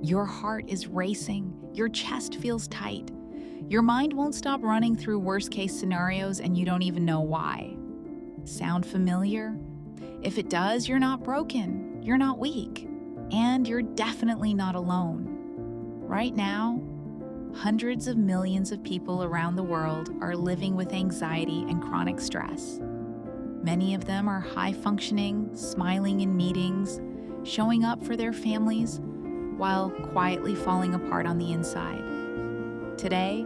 Your heart is racing, your chest feels tight. Your mind won't stop running through worst-case scenarios and you don't even know why. Sound familiar? If it does, you're not broken, you're not weak, and you're definitely not alone. Right now, hundreds of millions of people around the world are living with anxiety and chronic stress. Many of them are high-functioning, smiling in meetings, showing up for their families, while quietly falling apart on the inside. Today,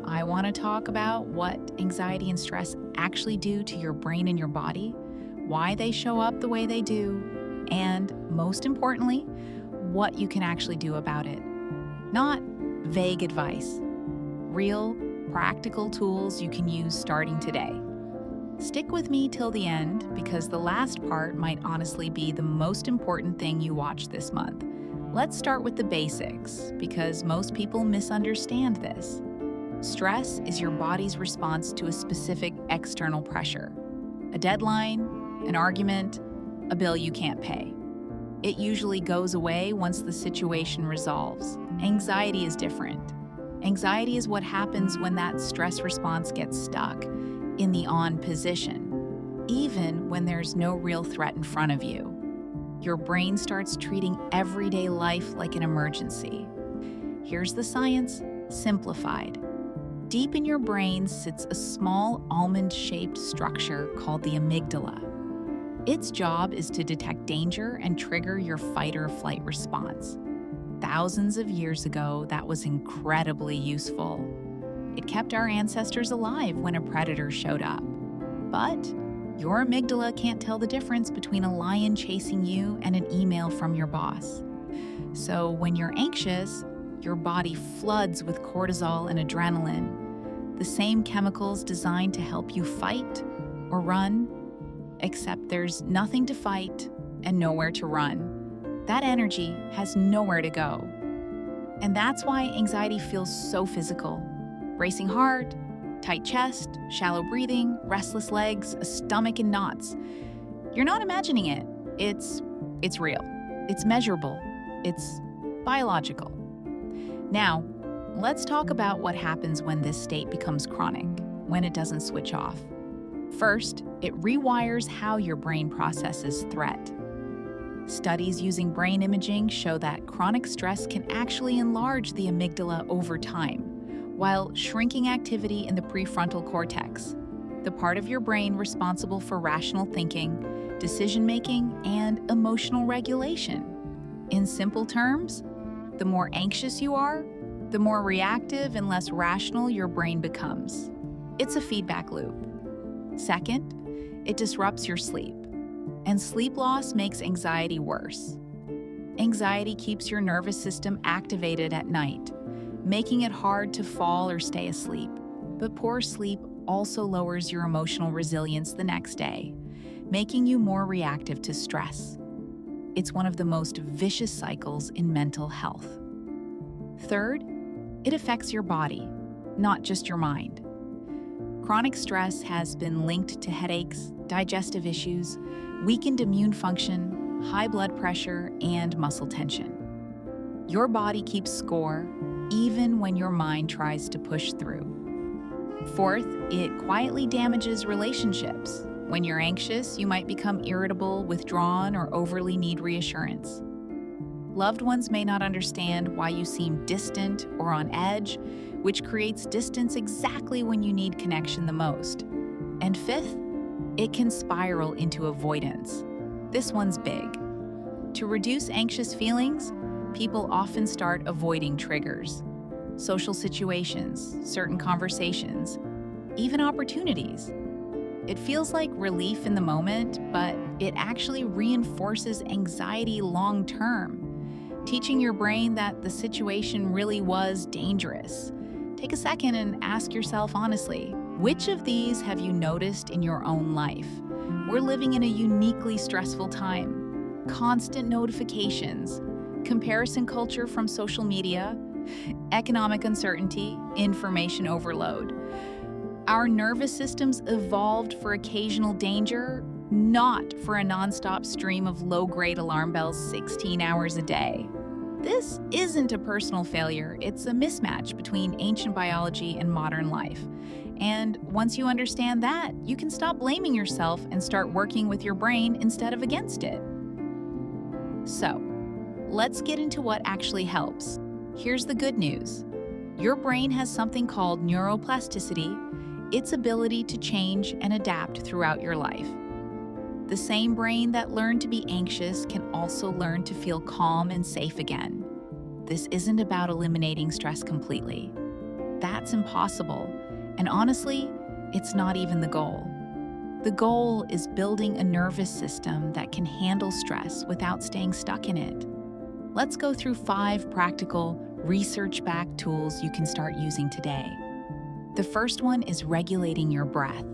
I want to talk about what anxiety and stress actually do to your brain and your body, why they show up the way they do, and most importantly, what you can actually do about it. Not vague advice, real, practical tools you can use starting today. Stick with me till the end because the last part might honestly be the most important thing you watch this month. Let's start with the basics because most people misunderstand this. Stress is your body's response to a specific external pressure. A deadline, an argument, a bill you can't pay. It usually goes away once the situation resolves. Anxiety is different. Anxiety is what happens when that stress response gets stuck in the on position, even when there's no real threat in front of you. Your brain starts treating everyday life like an emergency. Here's the science, simplified. Deep in your brain sits a small almond-shaped structure called the amygdala. Its job is to detect danger and trigger your fight or flight response. Thousands of years ago, that was incredibly useful. It kept our ancestors alive when a predator showed up. But your amygdala can't tell the difference between a lion chasing you and an email from your boss. So when you're anxious, your body floods with cortisol and adrenaline, the same chemicals designed to help you fight or run, except there's nothing to fight and nowhere to run. That energy has nowhere to go. And that's why anxiety feels so physical. Racing heart, tight chest, shallow breathing, restless legs, a stomach in knots. You're not imagining it. It's real. It's measurable. It's biological. Now, let's talk about what happens when this state becomes chronic, when it doesn't switch off. First, it rewires how your brain processes threat. Studies using brain imaging show that chronic stress can actually enlarge the amygdala over time, while shrinking activity in the prefrontal cortex, the part of your brain responsible for rational thinking, decision-making, and emotional regulation. In simple terms, the more anxious you are, the more reactive and less rational your brain becomes. It's a feedback loop. Second, it disrupts your sleep, and sleep loss makes anxiety worse. Anxiety keeps your nervous system activated at night, making it hard to fall or stay asleep. But poor sleep also lowers your emotional resilience the next day, making you more reactive to stress. It's one of the most vicious cycles in mental health. Third, it affects your body, not just your mind. Chronic stress has been linked to headaches, digestive issues, weakened immune function, high blood pressure, and muscle tension. Your body keeps score even when your mind tries to push through. Fourth, it quietly damages relationships. When you're anxious, you might become irritable, withdrawn, or overly need reassurance. Loved ones may not understand why you seem distant or on edge, which creates distance exactly when you need connection the most. And fifth, it can spiral into avoidance. This one's big. To reduce anxious feelings, people often start avoiding triggers, social situations, certain conversations, even opportunities. It feels like relief in the moment, but it actually reinforces anxiety long-term, teaching your brain that the situation really was dangerous. Take a second and ask yourself honestly, which of these have you noticed in your own life? We're living in a uniquely stressful time. Constant notifications, comparison culture from social media, economic uncertainty, information overload. Our nervous systems evolved for occasional danger, not for a nonstop stream of low-grade alarm bells 16 hours a day. This isn't a personal failure, it's a mismatch between ancient biology and modern life. And once you understand that, you can stop blaming yourself and start working with your brain instead of against it. So, let's get into what actually helps. Here's the good news. Your brain has something called neuroplasticity, its ability to change and adapt throughout your life. The same brain that learned to be anxious can also learn to feel calm and safe again. This isn't about eliminating stress completely. That's impossible. And honestly, it's not even the goal. The goal is building a nervous system that can handle stress without staying stuck in it. Let's go through 5 practical, research-backed tools you can start using today. The first one is regulating your breath.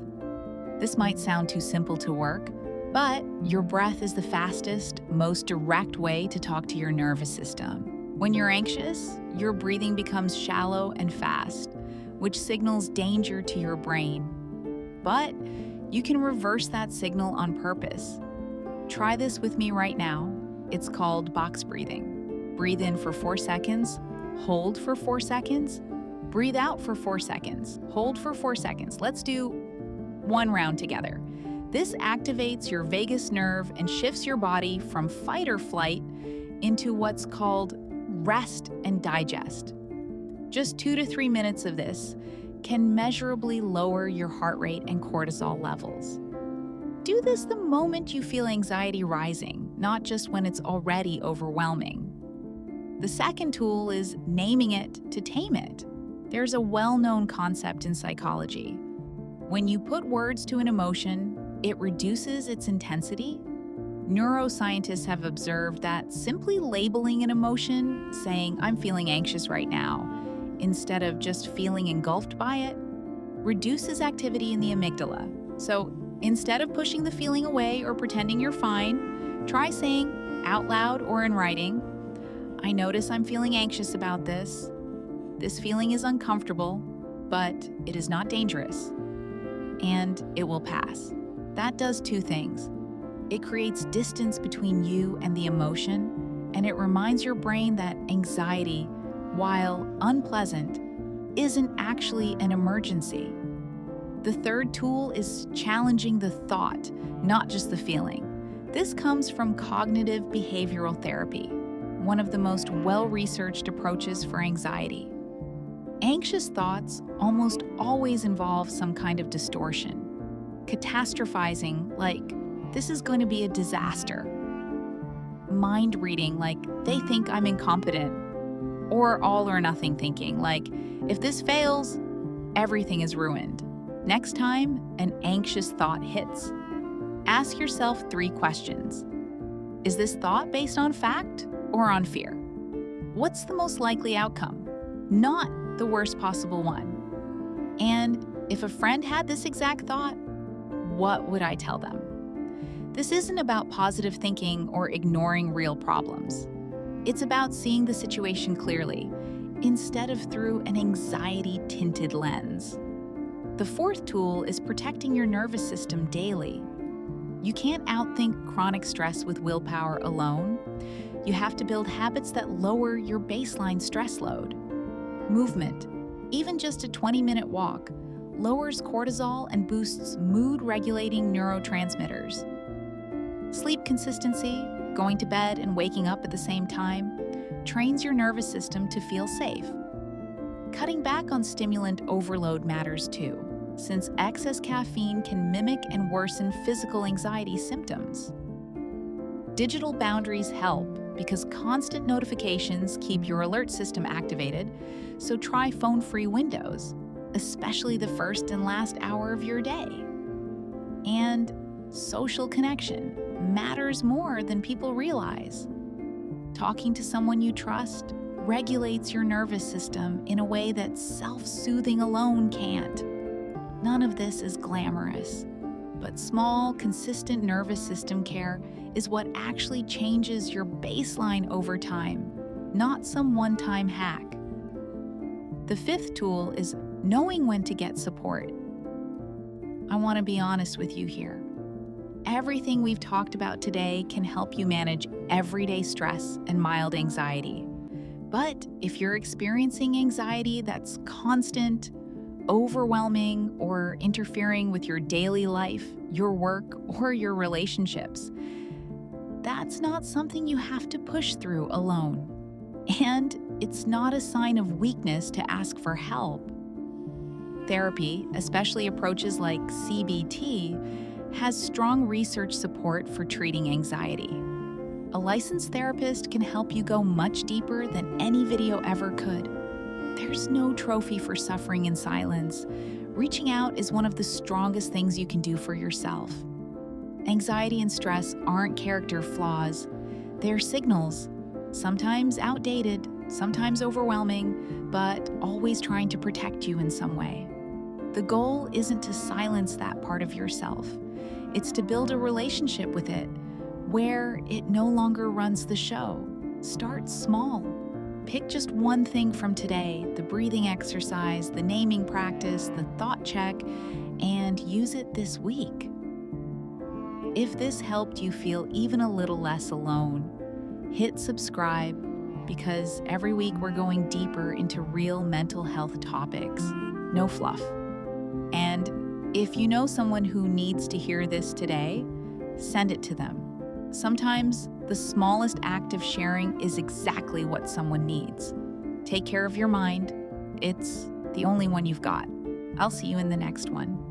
This might sound too simple to work, but your breath is the fastest, most direct way to talk to your nervous system. When you're anxious, your breathing becomes shallow and fast, which signals danger to your brain. But you can reverse that signal on purpose. Try this with me right now. It's called box breathing. Breathe in for 4 seconds, hold for 4 seconds, breathe out for 4 seconds, hold for 4 seconds. Let's do 1 round together. This activates your vagus nerve and shifts your body from fight or flight into what's called rest and digest. Just 2 to 3 minutes of this can measurably lower your heart rate and cortisol levels. Do this the moment you feel anxiety rising, not just when it's already overwhelming. The second tool is naming it to tame it. There's a well-known concept in psychology. When you put words to an emotion, it reduces its intensity. Neuroscientists have observed that simply labeling an emotion, saying, "I'm feeling anxious right now," instead of just feeling engulfed by it, reduces activity in the amygdala. So instead of pushing the feeling away or pretending you're fine, try saying out loud or in writing, "I notice I'm feeling anxious about this. This feeling is uncomfortable, but it is not dangerous, and it will pass." That does 2 things. It creates distance between you and the emotion, and it reminds your brain that anxiety, while unpleasant, isn't actually an emergency. The third tool is challenging the thought, not just the feeling. This comes from cognitive behavioral therapy, one of the most well-researched approaches for anxiety. Anxious thoughts almost always involve some kind of distortion. Catastrophizing, like, "This is going to be a disaster." Mind reading, like, "They think I'm incompetent." Or all or nothing thinking, like, "If this fails, everything is ruined." Next time an anxious thought hits, ask yourself 3 questions. Is this thought based on fact or on fear? What's the most likely outcome? Not the worst possible one. And if a friend had this exact thought, what would I tell them? This isn't about positive thinking or ignoring real problems. It's about seeing the situation clearly, instead of through an anxiety-tinted lens. The fourth tool is protecting your nervous system daily. You can't outthink chronic stress with willpower alone. You have to build habits that lower your baseline stress load. Movement, even just a 20-minute walk, lowers cortisol and boosts mood-regulating neurotransmitters. Sleep consistency, going to bed and waking up at the same time, trains your nervous system to feel safe. Cutting back on stimulant overload matters too, since excess caffeine can mimic and worsen physical anxiety symptoms. Digital boundaries help because constant notifications keep your alert system activated, so try phone-free windows, especially the first and last hour of your day. And social connection matters more than people realize. Talking to someone you trust regulates your nervous system in a way that self-soothing alone can't. None of this is glamorous, but small, consistent nervous system care is what actually changes your baseline over time, not some one-time hack. The fifth tool is knowing when to get support. I want to be honest with you here. Everything we've talked about today can help you manage everyday stress and mild anxiety. But if you're experiencing anxiety that's constant, overwhelming, or interfering with your daily life, your work, or your relationships, that's not something you have to push through alone. And it's not a sign of weakness to ask for help. Therapy, especially approaches like CBT, has strong research support for treating anxiety. A licensed therapist can help you go much deeper than any video ever could. There's no trophy for suffering in silence. Reaching out is one of the strongest things you can do for yourself. Anxiety and stress aren't character flaws. They're signals, sometimes outdated, sometimes overwhelming, but always trying to protect you in some way. The goal isn't to silence that part of yourself. It's to build a relationship with it where it no longer runs the show. Start small. Pick just one thing from today, the breathing exercise, the naming practice, the thought check, and use it this week. If this helped you feel even a little less alone, hit subscribe, because every week we're going deeper into real mental health topics. No fluff. And if you know someone who needs to hear this today, send it to them. Sometimes the smallest act of sharing is exactly what someone needs. Take care of your mind. It's the only one you've got. I'll see you in the next one.